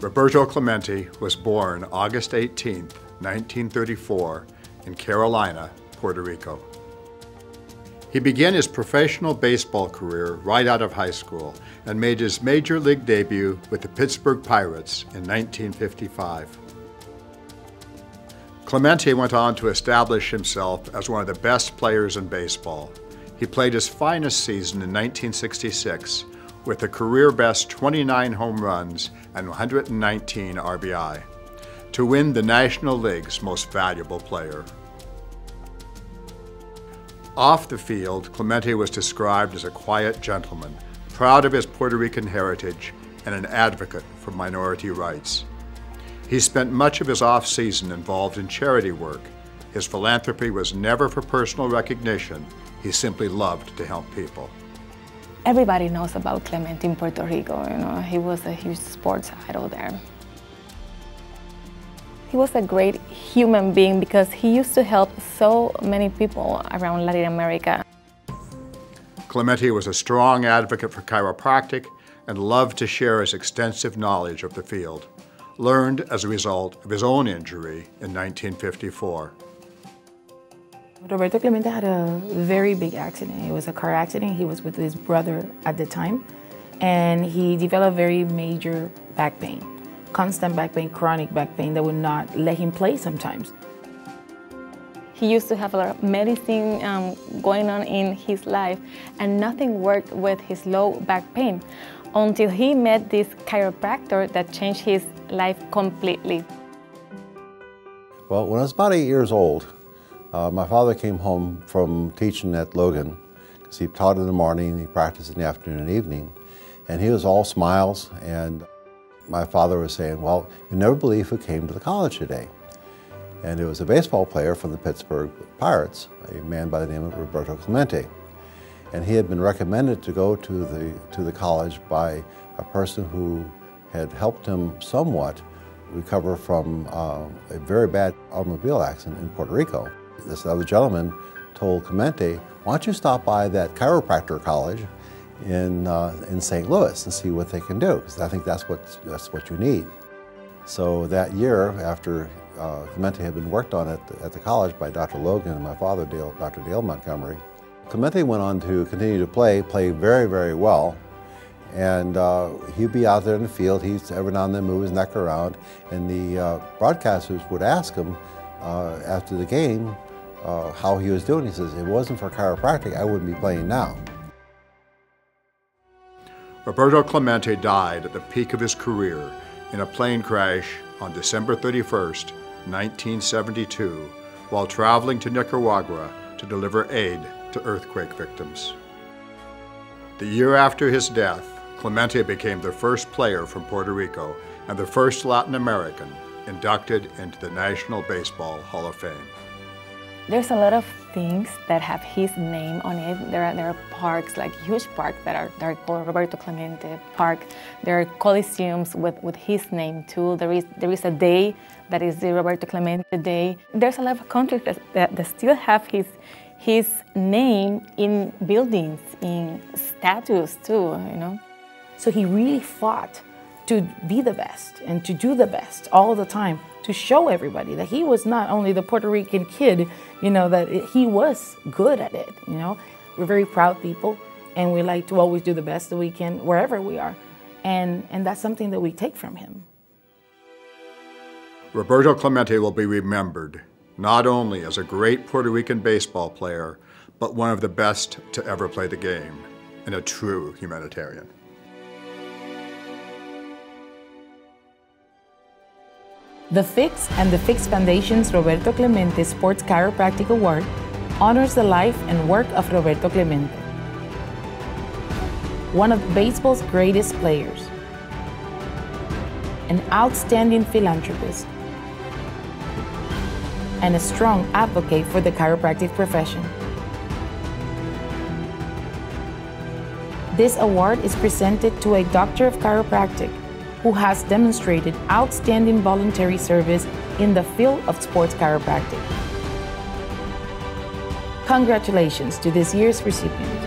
Roberto Clemente was born August 18, 1934, in Carolina, Puerto Rico. He began his professional baseball career right out of high school and made his major league debut with the Pittsburgh Pirates in 1955. Clemente went on to establish himself as one of the best players in baseball. He played his finest season in 1966 with a career-best 29 home runs and 119 RBI, to win the National League's Most Valuable Player. Off the field, Clemente was described as a quiet gentleman, proud of his Puerto Rican heritage and an advocate for minority rights. He spent much of his off-season involved in charity work. His philanthropy was never for personal recognition. He simply loved to help people. Everybody knows about Clemente in Puerto Rico. He was a huge sports idol there. He was a great human being because he used to help so many people around Latin America. Clemente was a strong advocate for chiropractic and loved to share his extensive knowledge of the field, learned as a result of his own injury in 1954. Roberto Clemente had a very big accident. It was a car accident. He was with his brother at the time, and he developed very major back pain. Constant back pain, chronic back pain that would not let him play sometimes. He used to have a lot of medicine going on in his life, and nothing worked with his low back pain until he met this chiropractor that changed his life completely. Well, when I was about 8 years old, my father came home from teaching at Logan, because he taught in the morning, he practiced in the afternoon and evening, and he was all smiles, and my father was saying, well, you never believe who came to the college today. And it was a baseball player from the Pittsburgh Pirates, a man by the name of Roberto Clemente. And he had been recommended to go to the college by a person who had helped him somewhat recover from a very bad automobile accident in Puerto Rico. This other gentleman told Clemente, why don't you stop by that chiropractor college in St. Louis and see what they can do, because I think that's what you need. So that year, after Clemente had been worked on at the college by Dr. Logan and my father, Dr. Dale Montgomery, Clemente went on to continue to play very, very well. And he'd be out there in the field. He'd every now and then move his neck around, and the broadcasters would ask him after the game how he was doing. He says, if it wasn't for chiropractic, I wouldn't be playing now. Roberto Clemente died at the peak of his career in a plane crash on December 31st, 1972, while traveling to Nicaragua to deliver aid to earthquake victims. The year after his death, Clemente became the first player from Puerto Rico and the first Latin American inducted into the National Baseball Hall of Fame. There's a lot of things that have his name on it. There are parks, like huge parks that are called Roberto Clemente Park. There are coliseums with his name too. There is a day that is the Roberto Clemente Day. There's a lot of countries that still have his name in buildings, in statues too, So he really fought to be the best and to do the best all the time, to show everybody that he was not only the Puerto Rican kid, that he was good at it, We're very proud people, and we like to always do the best that we can wherever we are. And that's something that we take from him. Roberto Clemente will be remembered not only as a great Puerto Rican baseball player, but one of the best to ever play the game, and a true humanitarian. The FICS and the FICS Foundation's Roberto Clemente Sports Chiropractic Award honors the life and work of Roberto Clemente, one of baseball's greatest players, an outstanding philanthropist, and a strong advocate for the chiropractic profession. This award is presented to a doctor of chiropractic who has demonstrated outstanding voluntary service in the field of sports chiropractic. Congratulations to this year's recipient.